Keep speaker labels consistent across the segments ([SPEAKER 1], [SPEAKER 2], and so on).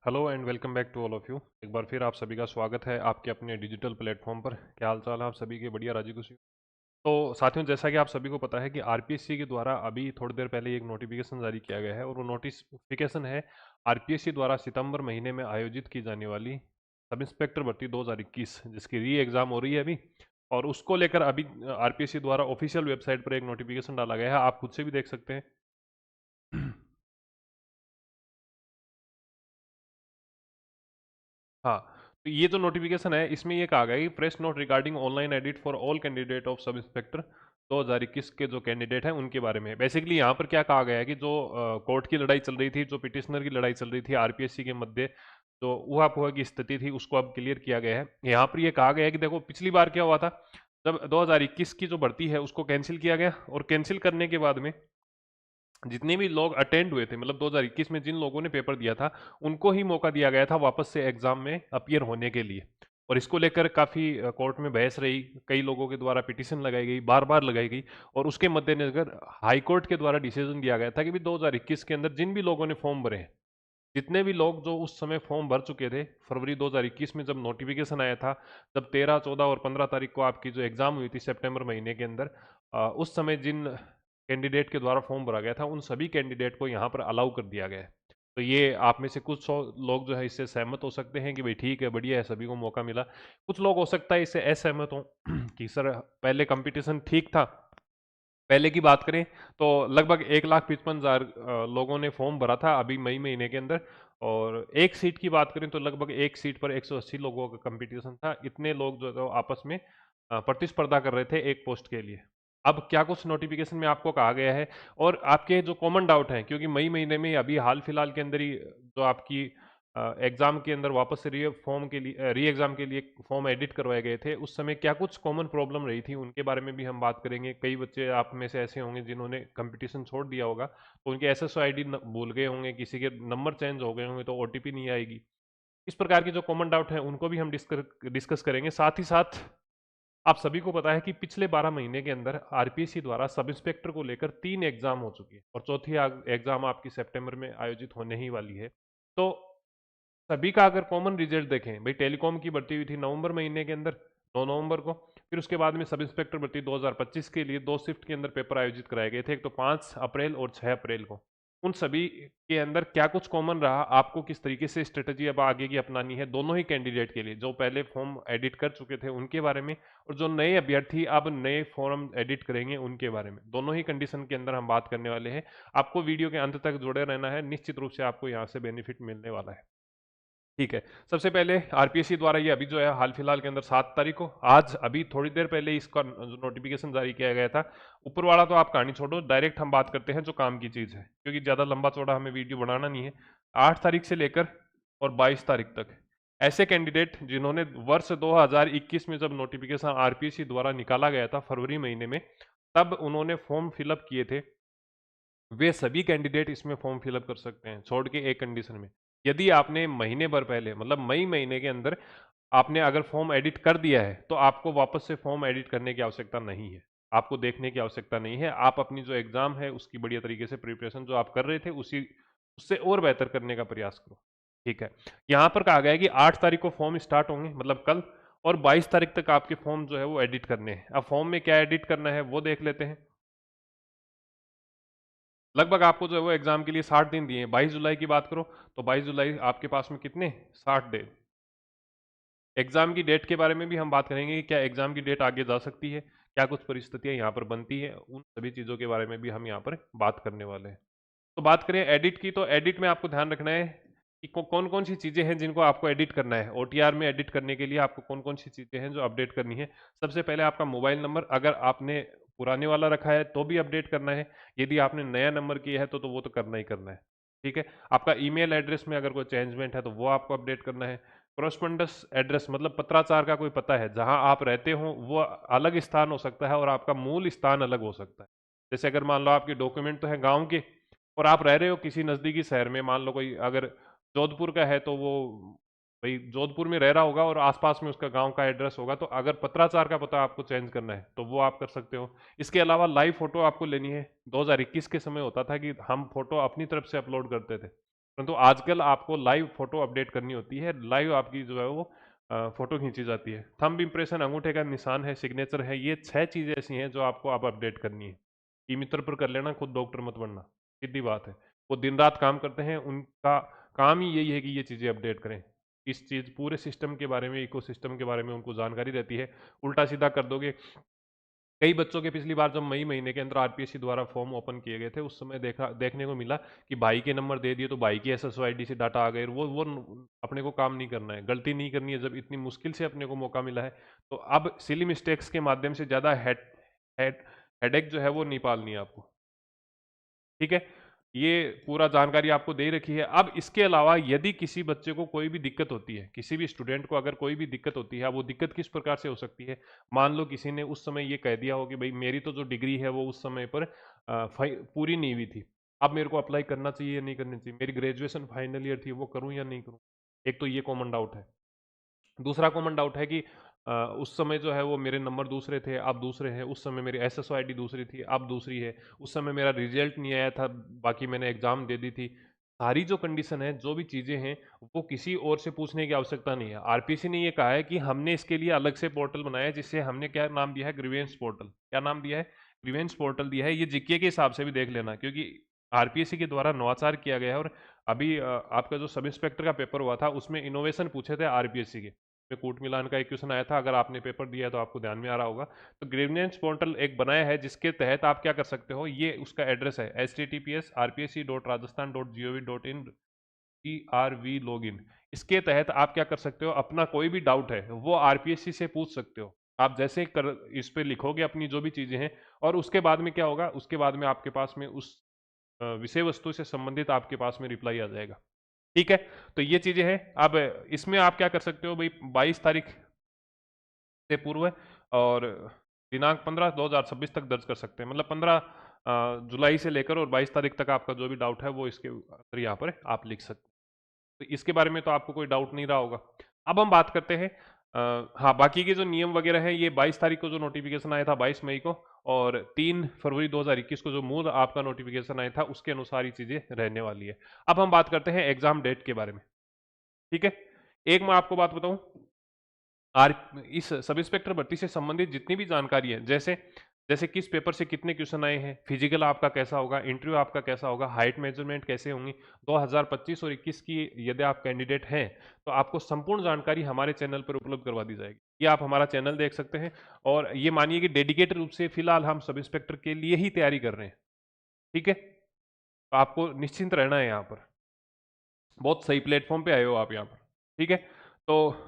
[SPEAKER 1] Hello and welcome back to all of you. एक बार फिर आप सभी का स्वागत है आपके अपने डिजिटल प्लेटफॉर्म पर। क्या हाल चाल है आप सभी के? बढ़िया, राजी खुशी। तो साथियों, जैसा कि आप सभी को पता है कि आरपीएससी के द्वारा अभी थोड़ी देर पहले एक नोटिफिकेशन जारी किया गया है और वो नोटिफिकेशन है आरपीएससी द्वारा सितंबर महीने में आयोजित की जाने वाली सब इंस्पेक्टर भर्ती 2021, जिसकी री एग्जाम हो रही है अभी। और उसको लेकर अभी आरपीएससी द्वारा ऑफिशियल वेबसाइट पर एक नोटिफिकेशन डाला गया है, आप खुद से भी देख सकते हैं। हाँ, तो ये जो नोटिफिकेशन है इसमें ये कहा गया है कि press note regarding online edit for all candidate of sub inspector 2021 के जो कैंडिडेट हैं उनके बारे में। बेसिकली यहाँ पर क्या कहा गया है कि जो कोर्ट की लड़ाई चल रही थी, जो पिटिशनर की लड़ाई चल रही थी आरपीएससी के मध्य, जो ऊहापोह की स्थिति थी उसको अब क्लियर किया गया है। यहाँ पर ये कहा गया है कि देखो, पिछली बार क्या हुआ था, जब 2021 की जो भर्ती है उसको कैंसिल किया गया और कैंसिल करने के बाद में जितने भी लोग अटेंड हुए थे, मतलब 2021 में जिन लोगों ने पेपर दिया था, उनको ही मौका दिया गया था वापस से एग्जाम में अपीयर होने के लिए। और इसको लेकर काफ़ी कोर्ट में बहस रही, कई लोगों के द्वारा पिटीशन लगाई गई, बार बार लगाई गई। और उसके मद्देनजर हाई कोर्ट के द्वारा डिसीजन दिया गया था कि भी 2021 के अंदर जिन भी लोगों ने फॉर्म भरे हैं, जितने भी लोग जो उस समय फॉर्म भर चुके थे फरवरी 2021 में जब नोटिफिकेशन आया था, जब 13, 14 और 15 तारीख को आपकी जो एग्ज़ाम हुई थी सितंबर महीने के अंदर, उस समय जिन कैंडिडेट के द्वारा फॉर्म भरा गया था उन सभी कैंडिडेट को यहाँ पर अलाउ कर दिया गया है। तो ये आप में से कुछ सौ लोग जो है इससे सहमत हो सकते हैं कि भाई ठीक है, बढ़िया है, सभी को मौका मिला। कुछ लोग हो सकता है इससे असहमत हों कि सर पहले कंपटीशन ठीक था। पहले की बात करें तो लगभग 1,55,000 लोगों ने फॉर्म भरा था अभी मई महीने के अंदर। और एक सीट की बात करें तो लगभग एक सीट पर 180 लोगों का कंपटीशन था। इतने लोग जो आपस में प्रतिस्पर्धा कर रहे थे एक पोस्ट के लिए। अब क्या कुछ नोटिफिकेशन में आपको कहा गया है, और आपके जो कॉमन डाउट हैं, क्योंकि मई महीने में अभी हाल फिलहाल के अंदर ही जो आपकी एग्जाम के अंदर वापस से री फॉर्म के लिए री एग्जाम के लिए फॉर्म एडिट करवाए गए थे, उस समय क्या कुछ कॉमन प्रॉब्लम रही थी उनके बारे में भी हम बात करेंगे। कई बच्चे आप में से ऐसे होंगे जिन्होंने कंपटीशन छोड़ दिया होगा, तो उनके एसएसओ आईडी भूल गए होंगे, किसी के नंबर चेंज हो गए होंगे तो ओटीपी नहीं आएगी। इस प्रकार के जो कॉमन डाउट हैं उनको भी हम डिस्कस करेंगे। साथ ही साथ आप सभी को पता है कि पिछले 12 महीने के अंदर आरपीएससी द्वारा सब इंस्पेक्टर को लेकर 3 एग्जाम हो चुकी है और चौथी एग्जाम आपकी सितंबर में आयोजित होने ही वाली है। तो सभी का अगर कॉमन रिजल्ट देखें, भाई टेलीकॉम की भर्ती हुई थी नवंबर महीने के अंदर, 9 नवंबर को। फिर उसके बाद में सब इंस्पेक्टर भर्ती 2025 के लिए 2 शिफ्ट के अंदर पेपर आयोजित कराए गए थे, एक तो 5 अप्रैल और 6 अप्रैल को। उन सभी के अंदर क्या कुछ कॉमन रहा, आपको किस तरीके से स्ट्रेटजी अब आगे की अपनानी है दोनों ही कैंडिडेट के लिए, जो पहले फॉर्म एडिट कर चुके थे उनके बारे में, और जो नए अभ्यर्थी अब नए फॉर्म एडिट करेंगे उनके बारे में, दोनों ही कंडीशन के अंदर हम बात करने वाले हैं। आपको वीडियो के अंत तक जुड़े रहना है, निश्चित रूप से आपको यहाँ से बेनिफिट मिलने वाला है। ठीक है, सबसे पहले आरपीएससी द्वारा ये अभी जो है हाल फिलहाल के अंदर 7 तारीख को, आज अभी थोड़ी देर पहले इसका जो नोटिफिकेशन जारी किया गया था। ऊपर वाला तो आप कहानी छोड़ो, डायरेक्ट हम बात करते हैं जो काम की चीज़ है, क्योंकि ज़्यादा लंबा चौड़ा हमें वीडियो बनाना नहीं है। 8 तारीख से लेकर और 22 तारीख तक ऐसे कैंडिडेट जिन्होंने वर्ष 2021 में जब नोटिफिकेशन आरपीएससी द्वारा निकाला गया था फरवरी महीने में, तब उन्होंने फॉर्म फिलअप किए थे, वे सभी कैंडिडेट इसमें फॉर्म फिलअप कर सकते हैं, छोड़ के एक कंडीशन में। यदि आपने महीने भर पहले, मतलब मई महीने के अंदर आपने अगर फॉर्म एडिट कर दिया है, तो आपको वापस से फॉर्म एडिट करने की आवश्यकता नहीं है, आपको देखने की आवश्यकता नहीं है। आप अपनी जो एग्जाम है उसकी बढ़िया तरीके से प्रिपरेशन जो आप कर रहे थे उसी उससे और बेहतर करने का प्रयास करो। ठीक है, यहाँ पर कहा गया है कि 8 तारीख को फॉर्म स्टार्ट होंगे, मतलब कल, और 22 तारीख तक आपके फॉर्म जो है वो एडिट करने हैं। अब फॉर्म में क्या एडिट करना है वो देख लेते हैं। लगभग आपको जो है वो एग्जाम के लिए 60 दिन दिए हैं। 22 जुलाई की बात करो तो 22 जुलाई आपके पास में कितने, 60 दिन। एग्जाम की डेट के बारे में भी हम बात करेंगे कि क्या एग्जाम की डेट आगे जा सकती है, क्या कुछ परिस्थितियां यहाँ पर बनती है, उन सभी चीज़ों के बारे में भी हम यहाँ पर बात करने वाले हैं। तो बात करें एडिट की, तो एडिट में आपको ध्यान रखना है कि कौन कौन सी चीज़ें हैं जिनको आपको एडिट करना है। ओटीआर में एडिट करने के लिए आपको कौन कौन सी चीज़ें हैं जो अपडेट करनी है। सबसे पहले आपका मोबाइल नंबर, अगर आपने पुराने वाला रखा है तो भी अपडेट करना है, यदि आपने नया नंबर किया है तो वो तो करना ही करना है। ठीक है, आपका ईमेल एड्रेस में अगर कोई चेंजमेंट है तो वो आपको अपडेट करना है। करस्पॉन्डेंस एड्रेस, मतलब पत्राचार का कोई पता है, जहां आप रहते हो वो अलग स्थान हो सकता है और आपका मूल स्थान अलग हो सकता है। जैसे अगर मान लो आपके डॉक्यूमेंट तो है गांव के और आप रह रहे हो किसी नज़दीकी शहर में, मान लो कोई अगर जोधपुर का है तो वो भाई जोधपुर में रह रहा होगा और आसपास में उसका गांव का एड्रेस होगा, तो अगर पत्राचार का पता आपको चेंज करना है तो वो आप कर सकते हो। इसके अलावा लाइव फोटो आपको लेनी है। 2021 के समय होता था कि हम फोटो अपनी तरफ से अपलोड करते थे, परंतु आजकल आपको लाइव फोटो अपडेट करनी होती है, लाइव आपकी जो है वो फोटो खींची जाती है। थंब इम्प्रेशन, अंगूठे का निशान है, सिग्नेचर है, ये 6 चीज़ें ऐसी हैं जो आपको आप अपडेट करनी है। ई मित्र पर कर लेना, खुद डॉक्टर मत बनना, सीधी बात है। वो दिन रात काम करते हैं, उनका काम ही यही है कि ये चीज़ें अपडेट करें। इस चीज़ पूरे सिस्टम के बारे में, इकोसिस्टम के बारे में उनको जानकारी रहती है। उल्टा सीधा कर दोगे। कई बच्चों के पिछली बार जब मई महीने के अंदर आरपीएससी द्वारा फॉर्म ओपन किए गए थे, उस समय देखने को मिला कि भाई के नंबर दे दिए तो भाई की एसएसओ आईडी से डाटा आ गए। अपने को काम नहीं करना है, गलती नहीं करनी है। जब इतनी मुश्किल से अपने को मौका मिला है, तो अब सिली मिस्टेक्स के माध्यम से ज़्यादा हेड हेडेक जो है वो नहीं पालनी है आपको। ठीक है, ये पूरा जानकारी आपको दे रखी है। अब इसके अलावा यदि किसी बच्चे को कोई भी दिक्कत होती है, किसी भी स्टूडेंट को अगर कोई भी दिक्कत होती है, वो दिक्कत किस प्रकार से हो सकती है। मान लो किसी ने उस समय ये कह दिया हो कि भाई मेरी तो जो डिग्री है वो उस समय पर पूरी नहीं हुई थी, अब मेरे को अप्लाई करना चाहिए या नहीं करनी चाहिए, मेरी ग्रेजुएशन फाइनल ईयर थी वो करूँ या नहीं करूँ। एक तो ये कॉमन डाउट है। दूसरा कॉमन डाउट है कि उस समय जो है वो मेरे नंबर दूसरे थे, अब दूसरे हैं। उस समय मेरी एसएसओ आईडी दूसरी थी, अब दूसरी है। उस समय मेरा रिजल्ट नहीं आया था, बाकी मैंने एग्जाम दे दी थी। सारी जो कंडीशन है, जो भी चीज़ें हैं, वो किसी और से पूछने की आवश्यकता नहीं है। आरपीसी ने ये कहा है कि हमने इसके लिए अलग से पोर्टल बनाया है, जिससे हमने क्या नाम दिया है, ग्रीवेंस पोर्टल। क्या नाम दिया है? ग्रीवेंस पोर्टल दिया है। ये जीके के हिसाब से भी देख लेना, क्योंकि आरपीएससी के द्वारा नवाचार किया गया है। और अभी आपका जो सब इंस्पेक्टर का पेपर हुआ था, उसमें इनोवेशन पूछे थे आरपीएससी के, में कूट मिलान का एक क्वेश्चन आया था। अगर आपने पेपर दिया है तो आपको ध्यान में आ रहा होगा। तो ग्रीवेंस पोर्टल एक बनाया है, जिसके तहत आप क्या कर सकते हो, ये उसका एड्रेस है https:/rpsc.rajasthan.gov.in GRV लॉगिन। इसके तहत आप क्या कर सकते हो, अपना कोई भी डाउट है वो आरपीएससी से पूछ सकते हो। आप जैसे कर इस पे लिखोगे अपनी जो भी चीज़ें हैं, और उसके बाद में क्या होगा, उसके बाद में आपके पास में उस विषय वस्तु से संबंधित आपके पास में रिप्लाई आ जाएगा। ठीक है, तो ये चीज़ें हैं। अब इसमें आप क्या कर सकते हो भाई, 22 तारीख से पूर्व और दिनांक 15/2026 तक दर्ज कर सकते हैं। मतलब 15 जुलाई से लेकर और 22 तारीख तक आपका जो भी डाउट है वो इसके अंदर यहाँ पर आप लिख सकते हैं। तो इसके बारे में तो आपको कोई डाउट नहीं रहा होगा। अब हम बात करते हैं हाँ, बाकी के जो नियम वगैरह हैं, ये 22 तारीख को जो नोटिफिकेशन आया था, 22 मई को, और 3 फरवरी 2021 को जो मूल आपका नोटिफिकेशन आया था, उसके अनुसार ये चीज़ें रहने वाली है। अब हम बात करते हैं एग्जाम डेट के बारे में। ठीक है, एक मैं आपको बात बताऊं, आर इस सब इंस्पेक्टर भर्ती से संबंधित जितनी भी जानकारी है, जैसे जैसे किस पेपर से कितने क्वेश्चन आए हैं, फिजिकल आपका कैसा होगा, इंटरव्यू आपका कैसा होगा, हाइट मेजरमेंट कैसे होंगी, 2025 और 21 की यदि आप कैंडिडेट हैं, तो आपको संपूर्ण जानकारी हमारे चैनल पर उपलब्ध करवा दी जाएगी। ये आप हमारा चैनल देख सकते हैं, और ये मानिए कि डेडिकेटेड रूप से फिलहाल हम सब इंस्पेक्टर के लिए ही तैयारी कर रहे हैं। ठीक है, तो आपको निश्चिंत रहना है। यहाँ पर बहुत सही प्लेटफॉर्म पे आए हो आप यहाँ पर। ठीक है, तो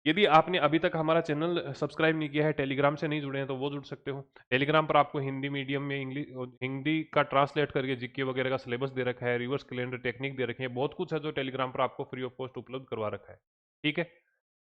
[SPEAKER 1] यदि आपने अभी तक हमारा चैनल सब्सक्राइब नहीं किया है, टेलीग्राम से नहीं जुड़े हैं, तो वो जुड़ सकते हो। टेलीग्राम पर आपको हिंदी मीडियम में इंग्लिश हिंदी का ट्रांसलेट करके जीके वगैरह का सिलेबस दे रखा है, रिवर्स कैलेंडर टेक्निक दे रखी है, बहुत कुछ है जो टेलीग्राम पर आपको फ्री ऑफ कॉस्ट उपलब्ध करवा रखा है। ठीक है,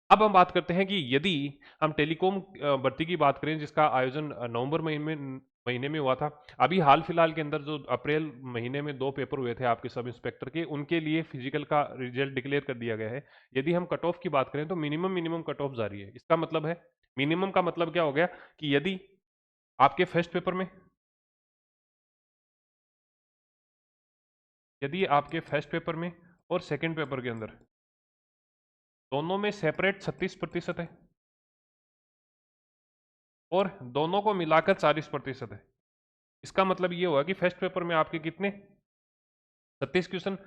[SPEAKER 1] अब हम बात करते हैं कि यदि हम टेलीकॉम भर्ती की बात करें, जिसका आयोजन नवंबर महीने में हुआ था। अभी हाल फिलहाल के अंदर जो अप्रैल महीने में 2 पेपर हुए थे आपके सब इंस्पेक्टर के, उनके लिए फिजिकल का रिजल्ट डिक्लेयर कर दिया गया है। यदि हम कट ऑफ की बात करें तो मिनिमम मिनिमम कट ऑफ जारी है। इसका मतलब है, मिनिमम का मतलब क्या हो गया कि यदि आपके फर्स्ट पेपर में यदि आपके फर्स्ट पेपर में और सेकंड पेपर के अंदर दोनों में सेपरेट 36% है, और दोनों को मिलाकर 40% है। इसका मतलब ये हुआ कि फर्स्ट पेपर में आपके कितने 36 क्वेश्चन,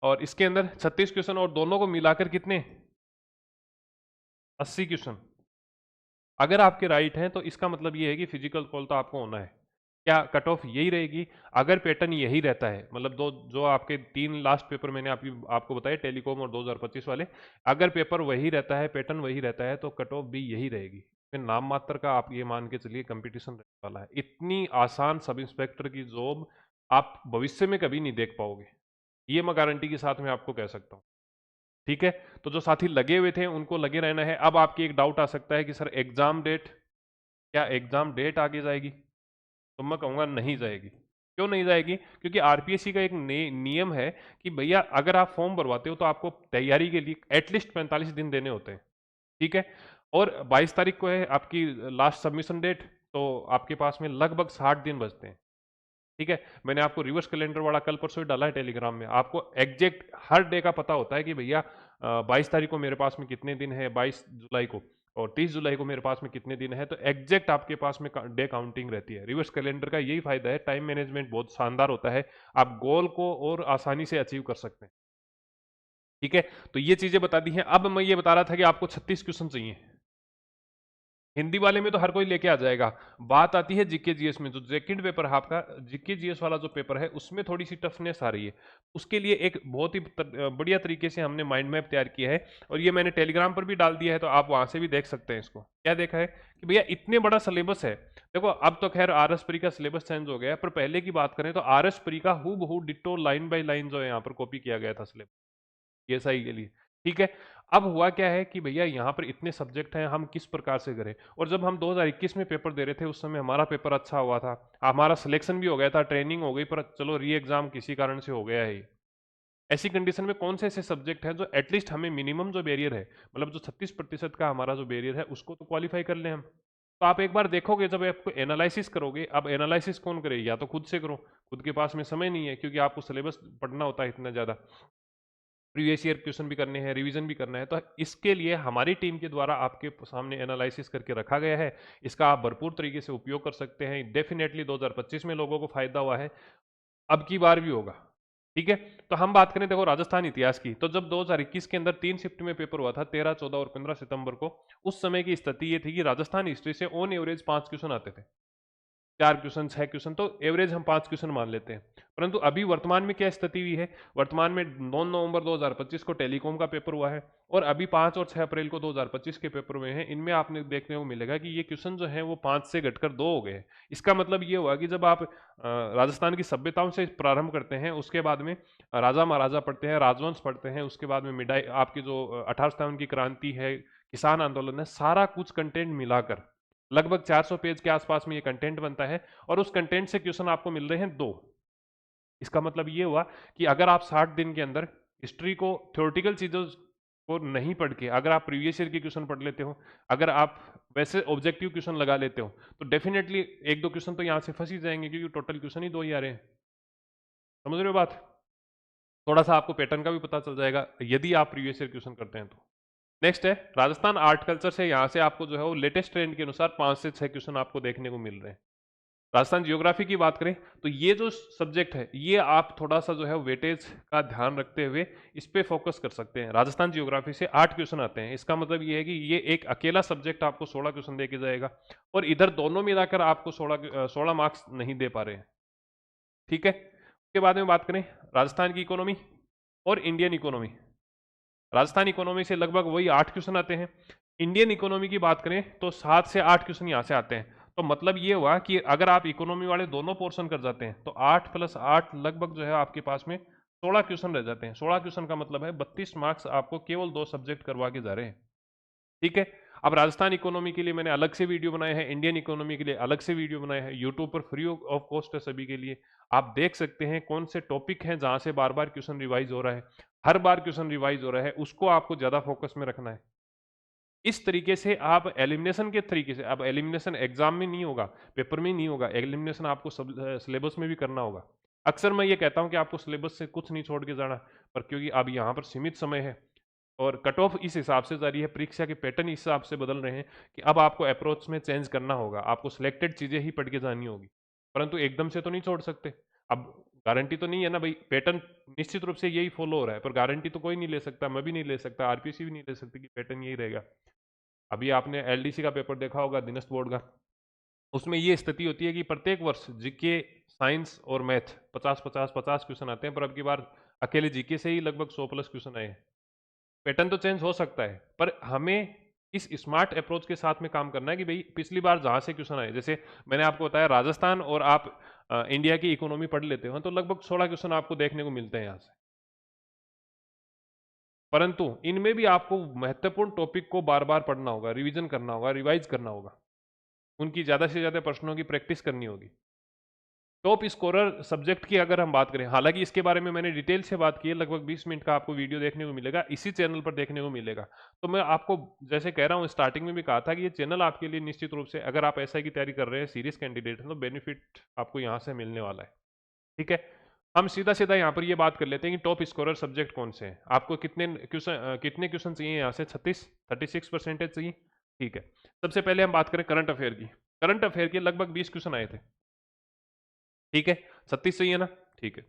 [SPEAKER 1] और इसके अंदर 36 क्वेश्चन, और दोनों को मिलाकर कितने 80 क्वेश्चन। अगर आपके राइट हैं तो इसका मतलब ये है कि फिजिकल कॉल तो आपको होना है। क्या कट ऑफ यही रहेगी? अगर पैटर्न यही रहता है, मतलब दो जो आपके 3 लास्ट पेपर मैंने आपको बताया, टेलीकॉम और 2025 वाले, अगर पेपर वही रहता है, पैटर्न वही रहता है, तो कट ऑफ भी यही रहेगी। फिर नाम मात्र का आप ये मान के चलिए कंपटीशन रहने वाला है। इतनी आसान सब इंस्पेक्टर की जॉब आप भविष्य में कभी नहीं देख पाओगे, ये मैं गारंटी के साथ में आपको कह सकता हूँ। ठीक है, तो जो साथी लगे हुए थे उनको लगे रहना है। अब आपकी एक डाउट आ सकता है कि सर एग्जाम डेट, क्या एग्जाम डेट आगे जाएगी? तो मैं कहूँगा नहीं जाएगी। क्यों नहीं जाएगी? क्योंकि आरपीएससी का एक नियम है कि भैया अगर आप फॉर्म भरवाते हो तो आपको तैयारी के लिए एटलीस्ट 45 दिन देने होते हैं। ठीक है, और 22 तारीख को है आपकी लास्ट सबमिशन डेट, तो आपके पास में लगभग 60 दिन बचते हैं। ठीक है, मैंने आपको रिवर्स कैलेंडर वाला कल परसों ही डाला है टेलीग्राम में, आपको एग्जैक्ट हर डे का पता होता है कि भैया 22 तारीख को मेरे पास में कितने दिन है, 22 जुलाई को, और 30 जुलाई को मेरे पास में कितने दिन है, तो एग्जैक्ट आपके पास में डे काउंटिंग रहती है। रिवर्स कैलेंडर का यही फायदा है, टाइम मैनेजमेंट बहुत शानदार होता है, आप गोल को और आसानी से अचीव कर सकते हैं। ठीक है, तो ये चीजें बता दी हैं। अब मैं ये बता रहा था कि आपको 36 क्वेश्चन चाहिए। हिंदी वाले में तो हर कोई लेके आ जाएगा, बात आती है जीके जीएस में, जो सेकंड पेपर है आपका जीके जीएस वाला जो पेपर है, उसमें थोड़ी सी टफनेस आ रही है। उसके लिए एक बहुत ही बढ़िया तरीके से हमने माइंड मैप तैयार किया है, और ये मैंने टेलीग्राम पर भी डाल दिया है, तो आप वहां से भी देख सकते हैं इसको। क्या देखा है कि भैया इतने बड़ा सिलेबस है। देखो अब तो खैर आरएस प्री का सिलेबस चेंज हो गया है, पर पहले की बात करें तो आरएस प्री का हु बहु डिट्टो लाइन बाय लाइन जो है यहाँ पर कॉपी किया गया था सिलेबस पीएसआई के लिए। ठीक है, अब हुआ क्या है कि भैया यहाँ पर इतने सब्जेक्ट हैं, हम किस प्रकार से करें। और जब हम 2021 में पेपर दे रहे थे, उस समय हमारा पेपर अच्छा हुआ था, हमारा सिलेक्शन भी हो गया था, ट्रेनिंग हो गई, पर चलो री एग्जाम किसी कारण से हो गया है। ऐसी कंडीशन में कौन से ऐसे सब्जेक्ट हैं जो एटलीस्ट हमें मिनिमम जो बैरियर है, मतलब जो 36% का हमारा जो बैरियर है, उसको तो क्वालिफाई कर लें हम। तो आप एक बार देखोगे, जब आपको एनालिसिस करोगे, अब एनालिसिस कौन करे, या तो खुद से करो, खुद के पास में समय नहीं है, क्योंकि आपको सिलेबस पढ़ना होता है इतना ज़्यादा, प्रीवियस ईयर क्वेश्चन भी करने हैं, रिवीजन भी करना है। तो इसके लिए हमारी टीम के द्वारा आपके सामने एनालिसिस करके रखा गया है, इसका आप भरपूर तरीके से उपयोग कर सकते हैं। डेफिनेटली 2025 में लोगों को फायदा हुआ है, अब की बार भी होगा। ठीक है, तो हम बात करें देखो राजस्थान इतिहास की, तो जब 2021 के अंदर 3 शिफ्ट में पेपर हुआ था, 13, 14 और 15 सितंबर को, उस समय की स्थिति ये थी कि राजस्थान हिस्ट्री से ऑन एवरेज 5 क्वेश्चन आते थे, 4 क्वेश्चन 6 क्वेश्चन, तो एवरेज हम 5 क्वेश्चन मान लेते हैं। परंतु अभी वर्तमान में क्या स्थिति हुई है, वर्तमान में 9 नवंबर 2025 को टेलीकॉम का पेपर हुआ है, और अभी 5 और 6 अप्रैल को 2025 के पेपर हुए हैं। इनमें आपने देखने को मिलेगा कि ये क्वेश्चन जो है वो 5 से घटकर 2 हो गए हैं। इसका मतलब ये हुआ कि जब आप राजस्थान की सभ्यताओं से प्रारंभ करते हैं, उसके बाद में राजा महाराजा पढ़ते हैं, राजवंश पढ़ते हैं, उसके बाद में मिडाई आपकी जो 1857 की क्रांति है, किसान आंदोलन है, सारा कुछ कंटेंट मिलाकर लगभग 400 पेज के आसपास में ये कंटेंट बनता है, और उस कंटेंट से क्वेश्चन आपको मिल रहे हैं 2। इसका मतलब ये हुआ कि अगर आप 60 दिन के अंदर हिस्ट्री को, थ्योरेटिकल चीजों को नहीं पढ़ के, अगर आप प्रीवियस ईयर के क्वेश्चन पढ़ लेते हो, अगर आप वैसे ऑब्जेक्टिव क्वेश्चन लगा लेते हो, तो डेफिनेटली एक दो क्वेश्चन तो यहाँ से फंस ही जाएंगे, क्योंकि टोटल क्वेश्चन ही 2 ही आ रहे हैं। समझ रहे हो बात? थोड़ा सा आपको पैटर्न का भी पता चल जाएगा यदि आप प्रीवियस ईयर क्वेश्चन करते हैं तो। नेक्स्ट है राजस्थान आर्ट कल्चर से, यहाँ से आपको जो है वो लेटेस्ट ट्रेंड के अनुसार 5 से 6 क्वेश्चन आपको देखने को मिल रहे हैं। राजस्थान जियोग्राफी की बात करें, तो ये जो सब्जेक्ट है, ये आप थोड़ा सा जो है वेटेज का ध्यान रखते हुए इस पे फोकस कर सकते हैं। राजस्थान जियोग्राफी से 8 क्वेश्चन आते हैं, इसका मतलब ये है कि ये एक अकेला सब्जेक्ट आपको 16 क्वेश्चन दे के जाएगा, और इधर दोनों मिलाकर आपको 16 मार्क्स नहीं दे पा रहे हैं। ठीक है, उसके बाद में बात करें राजस्थान की इकोनॉमी और इंडियन इकोनॉमी। राजस्थान इकोनॉमी से लगभग वही 8 क्वेश्चन आते हैं। इंडियन इकोनॉमी की बात करें तो 7 से 8 क्वेश्चन यहाँ से आते हैं। तो मतलब ये हुआ कि अगर आप इकोनॉमी वाले दोनों पोर्शन कर जाते हैं, तो 8 + 8 लगभग जो है आपके पास में 16 क्वेश्चन रह जाते हैं। 16 क्वेश्चन का मतलब है 32 मार्क्स आपको केवल 2 सब्जेक्ट करवा के जा रहे हैं। ठीक है, अब राजस्थान इकोनॉमी के लिए मैंने अलग से वीडियो बनाए हैं, इंडियन इकोनॉमी के लिए अलग से वीडियो बनाए हैं, यूट्यूब पर फ्री ऑफ कॉस्ट है सभी के लिए। आप देख सकते हैं कौन से टॉपिक हैं जहां से बार बार क्वेश्चन रिवाइज हो रहा है, हर बार क्वेश्चन रिवाइज हो रहा है, उसको आपको ज्यादा फोकस में रखना है। इस तरीके से आप एलिमिनेशन के तरीके से, अब एलिमिनेशन एग्जाम में नहीं होगा, पेपर में नहीं होगा, एलिमिनेशन आपको सिलेबस में भी करना होगा। अक्सर मैं ये कहता हूं कि आपको सिलेबस से कुछ नहीं छोड़ के जाना, पर क्योंकि अब यहाँ पर सीमित समय है और कट ऑफ इस हिसाब से जारी है, परीक्षा के पैटर्न इस हिसाब से बदल रहे हैं कि अब आपको अप्रोच में चेंज करना होगा, आपको सिलेक्टेड चीजें ही पढ़ के जानी होगी, परंतु एकदम से तो नहीं छोड़ सकते। अब गारंटी तो नहीं है ना भाई, पैटर्न निश्चित रूप से यही फॉलो हो रहा है, पर गारंटी तो कोई नहीं ले सकता, मैं भी नहीं ले सकता, आरपीसी भी नहीं ले सकती कि पैटर्न यही रहेगा। अभी आपने एलडीसी का पेपर देखा होगा, दिनस्थ बोर्ड का, उसमें ये स्थिति होती है कि प्रत्येक वर्ष जीके, साइंस और मैथ 50 50 50 क्वेश्चन आते हैं, पर अब की बार अकेले जीके से ही लगभग 100+ क्वेश्चन आए हैं। पैटर्न तो चेंज हो सकता है, पर हमें इस स्मार्ट अप्रोच के साथ में काम करना है कि भाई पिछली बार जहां से क्वेश्चन आए, जैसे मैंने आपको बताया राजस्थान, और आप इंडिया की इकोनॉमी पढ़ लेते हो तो लगभग 16 क्वेश्चन आपको देखने को मिलते हैं यहाँ से। परंतु इनमें भी आपको महत्वपूर्ण टॉपिक को बार बार पढ़ना होगा, रिवीजन करना होगा, रिवाइज करना होगा, उनकी ज्यादा से ज्यादा प्रश्नों की प्रैक्टिस करनी होगी। टॉप स्कोरर सब्जेक्ट की अगर हम बात करें, हालांकि इसके बारे में मैंने डिटेल से बात की है, लगभग 20 मिनट का आपको वीडियो देखने को मिलेगा, इसी चैनल पर देखने को मिलेगा। तो मैं आपको जैसे कह रहा हूं, स्टार्टिंग में भी कहा था कि ये चैनल आपके लिए निश्चित रूप से, अगर आप एसआई की तैयारी कर रहे हैं, सीरियस कैंडिडेट हैं, तो बेनिफिट आपको यहां से मिलने वाला है। ठीक है, हम सीधा सीधा यहाँ पर ये बात कर लेते हैं कि टॉप स्कोरर सब्जेक्ट कौन से हैं। आपको कितने क्वेश्चन चाहिए यहाँ से? 36% चाहिए। ठीक है, सबसे पहले हम बात करें करंट अफेयर की। करंट अफेयर के लगभग 20 क्वेश्चन आए थे। ठीक है, 36 चाहिए ना? ठीक है।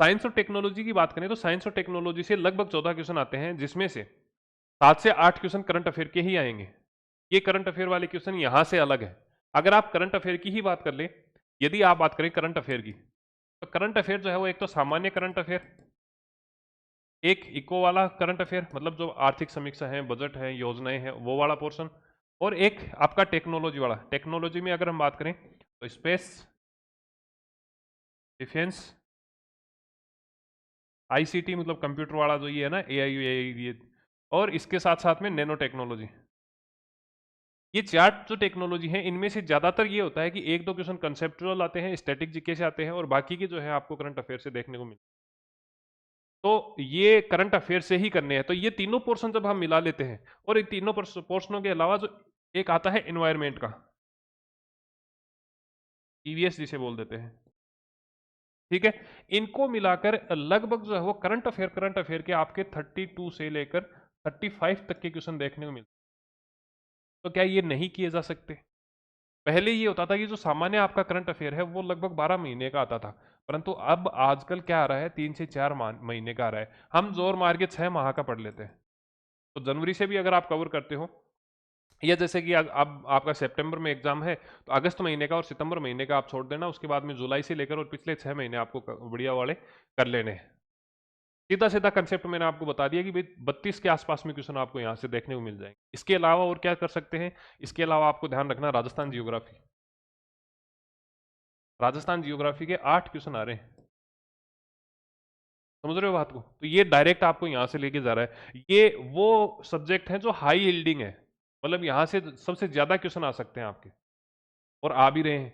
[SPEAKER 1] साइंस और टेक्नोलॉजी की बात करें तो साइंस और टेक्नोलॉजी से लगभग 14 क्वेश्चन आते हैं, जिसमें से 7 से 8 क्वेश्चन करंट अफेयर के ही आएंगे। ये करंट अफेयर वाले क्वेश्चन यहां से अलग है। अगर आप करंट अफेयर की ही बात कर ले, यदि आप बात करें करंट अफेयर की, तो करंट अफेयर जो है वो एक तो सामान्य करंट अफेयर, एक इको वाला करंट अफेयर मतलब जो आर्थिक समीक्षा है, बजट है, योजनाएं हैं, वो वाला पोर्शन, और एक आपका टेक्नोलॉजी वाला। टेक्नोलॉजी में अगर हम बात करें तो स्पेस, डिफेंस, आईसीटी मतलब कंप्यूटर वाला जो ये है ना, एआई ये, और इसके साथ साथ में नैनो टेक्नोलॉजी। ये चार जो टेक्नोलॉजी है इनमें से ज्यादातर ये होता है कि एक दो क्वेश्चन कंसेप्चुअल आते हैं, स्टैटिक जीके से आते हैं, और बाकी के जो है आपको करंट अफेयर से देखने को मिलते हैं। तो ये करंट अफेयर से ही करने हैं। तो ये तीनों पोर्शन जब हम मिला लेते हैं, और इन तीनों पोर्शनों के अलावा जो एक आता है एनवायरमेंट का, ईवीएस जिसे बोल देते हैं, ठीक है, इनको मिलाकर लगभग जो है वो करंट अफेयर के आपके 32 से लेकर 35 तक के क्वेश्चन देखने को मिलते हैं। तो क्या ये नहीं किए जा सकते? पहले ये होता था कि जो सामान्य आपका करंट अफेयर है वो लगभग 12 महीने का आता था, परंतु अब आजकल क्या आ रहा है, 3 से 4 महीने का आ रहा है। हम जोर मार के 6 माह का पढ़ लेते हैं। तो जनवरी से भी अगर आप कवर करते हो, या जैसे कि अब आपका सितंबर में एग्जाम है, तो अगस्त महीने का और सितंबर महीने का आप छोड़ देना, उसके बाद में जुलाई से लेकर और पिछले 6 महीने आपको बढ़िया वाले कर लेने हैं। सीधा सीधा कंसेप्ट मैंने आपको बता दिया कि भाई 32 के आसपास में क्वेश्चन आपको यहाँ से देखने को मिल जाएंगे। इसके अलावा और क्या कर सकते हैं? इसके अलावा आपको ध्यान रखना राजस्थान जियोग्राफी। राजस्थान जियोग्राफी के 8 क्वेश्चन आ रहे हैं। समझ रहे हो बात को? तो ये डायरेक्ट आपको यहां से लेके जा रहा है। ये वो सब्जेक्ट है जो हाई यील्डिंग है, मतलब यहां से सबसे ज्यादा क्वेश्चन आ सकते हैं आपके, और आ भी रहे हैं।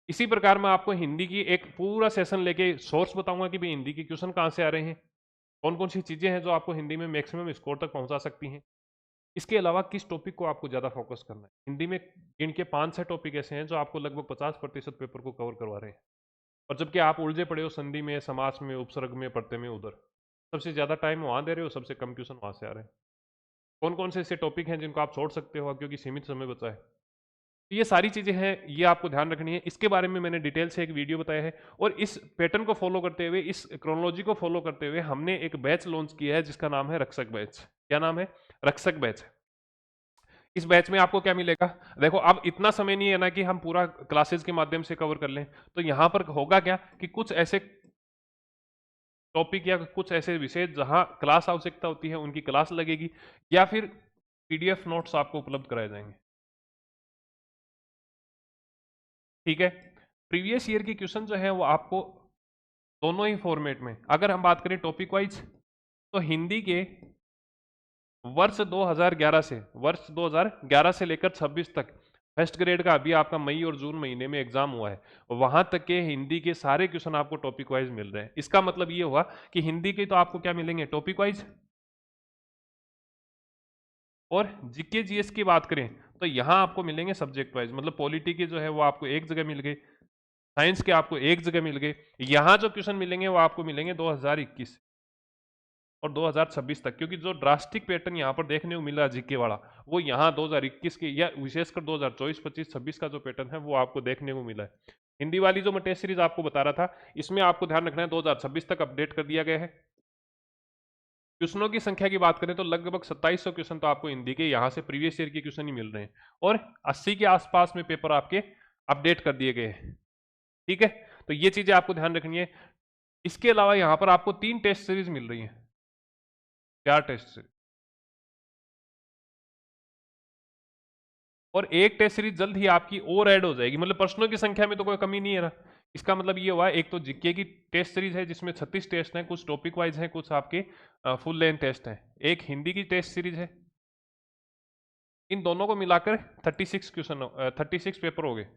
[SPEAKER 1] इसी प्रकार मैं आपको हिंदी की एक पूरा सेशन लेके सोर्स बताऊंगा कि भाई हिंदी के क्वेश्चन कहां से आ रहे हैं, कौन कौन सी चीजें हैं जो आपको हिंदी में मैक्सिमम स्कोर तक पहुंचा सकती हैं। इसके अलावा किस टॉपिक को आपको ज्यादा फोकस करना है हिंदी में। इनके 5-6 टॉपिक ऐसे हैं जो आपको लगभग 50% पेपर को कवर करवा रहे हैं, और जबकि आप उलझे पड़े हो संधि में, समास में, उपसर्ग में, प्रत्यय में, उधर सबसे ज्यादा टाइम वहां दे रहे हो, सबसे कम क्वेश्चन वहां से आ रहे हैं। कौन कौन से ऐसे टॉपिक हैं जिनको आप छोड़ सकते हो क्योंकि सीमित समय बचा है? तो ये सारी चीजें हैं, ये आपको ध्यान रखनी है। इसके बारे में मैंने डिटेल से एक वीडियो बताया है, और इस पैटर्न को फॉलो करते हुए, इस क्रोनोलॉजी को फॉलो करते हुए हमने एक बैच लॉन्च किया है जिसका नाम है रक्षक बैच। क्या नाम है? रक्षक बैच। इस बैच में आपको क्या मिलेगा? देखो, अब इतना समय नहीं है ना कि हम पूरा क्लासेस के माध्यम से कवर कर लें। तो यहां पर होगा क्या कि कुछ ऐसे टॉपिक या कुछ ऐसे विषय जहां क्लास आवश्यकता होती है उनकी क्लास लगेगी, या फिर पीडीएफ नोट्स आपको उपलब्ध कराए जाएंगे। ठीक है, प्रीवियस ईयर की क्वेश्चन जो है वो आपको दोनों ही फॉर्मेट में, अगर हम बात करें टॉपिक वाइज, तो हिंदी के वर्ष 2011 से लेकर 26 तक फर्स्ट ग्रेड का अभी आपका मई और जून महीने में एग्जाम हुआ है, वहां तक के हिंदी के सारे क्वेश्चन आपको टॉपिक वाइज मिल रहे हैं। इसका मतलब ये हुआ कि हिंदी के तो आपको क्या मिलेंगे? Topic wise. और जीके जीएस की बात करें तो यहां आपको मिलेंगे सब्जेक्ट वाइज, मतलब पॉलिटी के जो है वो आपको एक जगह मिल गए, साइंस के आपको एक जगह मिल गए। यहां जो क्वेश्चन मिलेंगे वो आपको मिलेंगे 2021 और 2026 तक, क्योंकि जो ड्रास्टिक पैटर्न यहाँ पर देखने को मिला जीके वाला, वो यहाँ 2021 के या विशेषकर 2024, 25, 26 का जो पैटर्न है वो आपको देखने को मिला है। हिंदी वाली जो मैं टेस्ट सीरीज आपको बता रहा था, इसमें आपको ध्यान रखना है 2026 तक अपडेट कर दिया गया है। क्वेश्चनों की संख्या की बात करें तो लगभग 2700 क्वेश्चन तो आपको हिंदी के यहाँ से प्रीवियस ईयर के क्वेश्चन ही मिल रहे हैं, और 80 के आसपास में पेपर आपके अपडेट कर दिए गए हैं। ठीक है, तो ये चीजें आपको ध्यान रखनी है। इसके अलावा यहाँ पर आपको 3 टेस्ट सीरीज मिल रही है, 4 टेस्ट सीरीज, और एक टेस्ट सीरीज जल्द ही आपकी और ऐड हो जाएगी। मतलब प्रश्नों की संख्या में तो कोई कमी नहीं है ना। इसका मतलब ये हुआ, एक तो जीके की टेस्ट सीरीज है जिसमें 36 टेस्ट हैं, कुछ टॉपिक वाइज हैं, कुछ आपके फुल लेंथ टेस्ट हैं। एक हिंदी की टेस्ट सीरीज है, इन दोनों को मिलाकर 36 क्वेश्चन, 36 पेपर हो गए।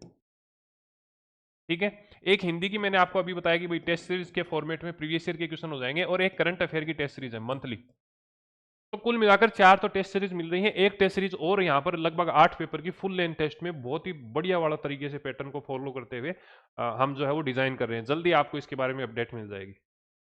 [SPEAKER 1] ठीक है, एक हिंदी की मैंने आपको अभी बताया कि भाई टेस्ट सीरीज के फॉर्मेट में प्रीवियस ईयर के क्वेश्चन हो जाएंगे, और एक करंट अफेयर की टेस्ट सीरीज है मंथली। तो कुल मिलाकर 4 तो टेस्ट सीरीज मिल रही है, एक टेस्ट सीरीज और यहाँ पर लगभग 8 पेपर की फुल लेंथ टेस्ट में बहुत ही बढ़िया वाला तरीके से पैटर्न को फॉलो करते हुए हम जो है वो डिजाइन कर रहे हैं। जल्दी आपको इसके बारे में अपडेट मिल जाएगी।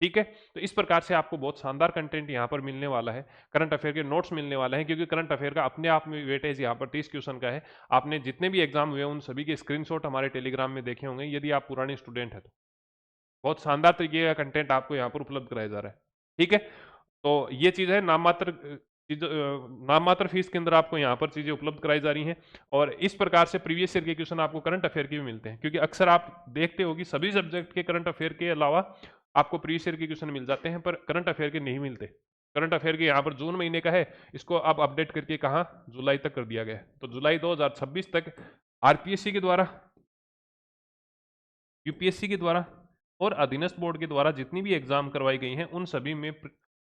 [SPEAKER 1] ठीक है, तो इस प्रकार से आपको बहुत शानदार कंटेंट यहाँ पर मिलने वाला है, करंट अफेयर के नोट्स मिलने वाले हैं, क्योंकि करंट अफेयर का अपने आप में वेटेज यहाँ पर 30 क्वेश्चन का है। आपने जितने भी एग्जाम हुए उन सभी के स्क्रीनशॉट हमारे टेलीग्राम में देखे होंगे, यदि आप पुराने स्टूडेंट हैं तो बहुत शानदार तरीके का कंटेंट आपको यहाँ पर उपलब्ध कराया जा रहा है। ठीक है, तो ये चीज़ है, नाम मात्र फीस के अंदर आपको यहाँ पर चीज़ें उपलब्ध कराई जा रही हैं। और इस प्रकार से प्रीवियस ईयर के क्वेश्चन आपको करंट अफेयर के भी मिलते हैं, क्योंकि अक्सर आप देखते हो कि सभी सब्जेक्ट के करंट अफेयर के अलावा आपको प्रीवियस ईयर के क्वेश्चन मिल जाते हैं, पर करंट अफेयर के नहीं मिलते। करंट अफेयर के यहाँ पर जून महीने का है, इसको अब अपडेट करके कहाँ जुलाई तक कर दिया गया है। तो जुलाई 2026 तक आरपीएससी के द्वारा, यूपीएससी के द्वारा और अधीनस्थ बोर्ड के द्वारा जितनी भी एग्जाम करवाई गई हैं उन सभी में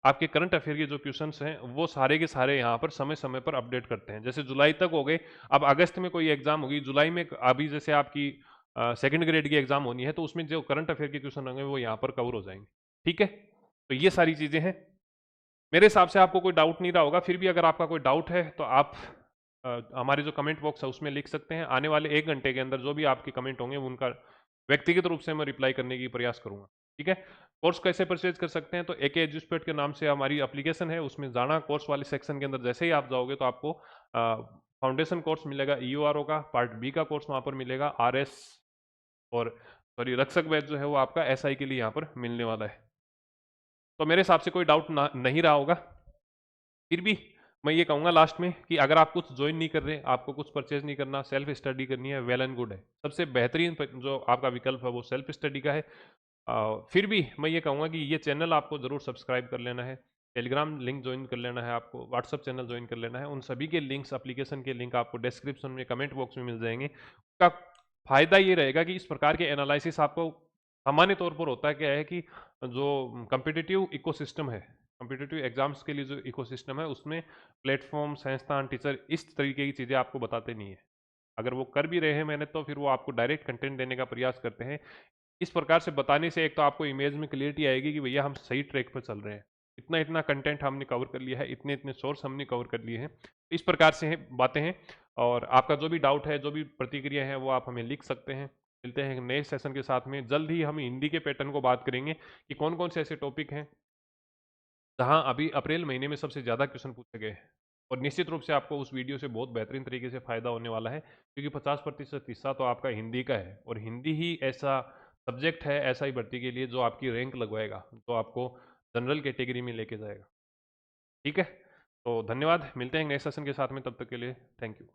[SPEAKER 1] आपके करंट अफेयर के जो क्वेश्चंस हैं वो सारे के सारे यहाँ पर समय समय पर अपडेट करते हैं। जैसे जुलाई तक हो गए, अब अगस्त में कोई एग्जाम होगी, जुलाई में अभी जैसे आपकी सेकंड ग्रेड की एग्जाम होनी है, तो उसमें जो करंट अफेयर के क्वेश्चन होंगे वो यहाँ पर कवर हो जाएंगे। ठीक है, तो ये सारी चीज़ें हैं। मेरे हिसाब से आपको कोई डाउट नहीं रहा होगा, फिर भी अगर आपका कोई डाउट है तो आप हमारे जो कमेंट बॉक्स है उसमें लिख सकते हैं। आने वाले 1 घंटे के अंदर जो भी आपके कमेंट होंगे उनका व्यक्तिगत रूप से मैं रिप्लाई करने की प्रयास करूंगा। ठीक है, कोर्स कैसे परचेज कर सकते हैं, तो एके एजुस्पेट के नाम से हमारी एप्लीकेशन है, उसमें जाना, कोर्स वाले सेक्शन के अंदर जैसे ही आप जाओगे तो आपको फाउंडेशन कोर्स मिलेगा, ईओआरओ का पार्ट बी का कोर्स वहाँ पर मिलेगा, आरएस और सॉरी रक्षक बैच जो है वो आपका एसआई के लिए यहाँ पर मिलने वाला है। तो मेरे हिसाब से कोई डाउट नहीं रहा होगा। फिर भी मैं ये कहूँगा लास्ट में कि अगर आप कुछ ज्वाइन नहीं कर रहे, आपको कुछ परचेज नहीं करना, सेल्फ स्टडी करनी है, वेल एंड गुड है। सबसे बेहतरीन जो आपका विकल्प है वो सेल्फ स्टडी का है। फिर भी मैं ये कहूँगा कि ये चैनल आपको ज़रूर सब्सक्राइब कर लेना है, टेलीग्राम लिंक ज्वाइन कर लेना है, आपको व्हाट्सअप चैनल ज्वाइन कर लेना है। उन सभी के लिंक्स, एप्लीकेशन के लिंक आपको डिस्क्रिप्शन में, कमेंट बॉक्स में मिल जाएंगे। उसका फ़ायदा ये रहेगा कि इस प्रकार के एनालिसिस आपको सामान्य तौर पर होता है क्या है कि जो कम्पिटिटिव इकोसिस्टम है, कम्पिटिटिव एग्जाम्स के लिए जो इकोसिस्टम है उसमें प्लेटफॉर्म, संस्थान, टीचर इस तरीके की चीज़ें आपको बताते नहीं है। अगर वो कर भी रहे हैं मेहनत तो फिर वो आपको डायरेक्ट कंटेंट देने का प्रयास करते हैं। इस प्रकार से बताने से एक तो आपको इमेज में क्लियरिटी आएगी कि भैया हम सही ट्रैक पर चल रहे हैं, इतना इतना कंटेंट हमने कवर कर लिया है, इतने इतने सोर्स हमने कवर कर लिए हैं। इस प्रकार से बातें हैं, और आपका जो भी डाउट है, जो भी प्रतिक्रिया है वो आप हमें लिख सकते हैं। मिलते हैं नए सेशन के साथ में, जल्द ही हम हिंदी के पैटर्न को बात करेंगे कि कौन कौन से ऐसे टॉपिक हैं जहां अभी अप्रैल महीने में सबसे ज़्यादा क्वेश्चन पूछे गए हैं। और निश्चित रूप से आपको उस वीडियो से बहुत बेहतरीन तरीके से फ़ायदा होने वाला है, क्योंकि 50% हिस्सा तो आपका हिंदी का है, और हिंदी ही ऐसा सब्जेक्ट है ऐसा ही भर्ती के लिए जो आपकी रैंक लगवाएगा, जो आपको जनरल कैटेगरी में लेके जाएगा। ठीक है, तो धन्यवाद, मिलते हैं नेक्स्ट सेशन के साथ में, तब तक के लिए थैंक यू।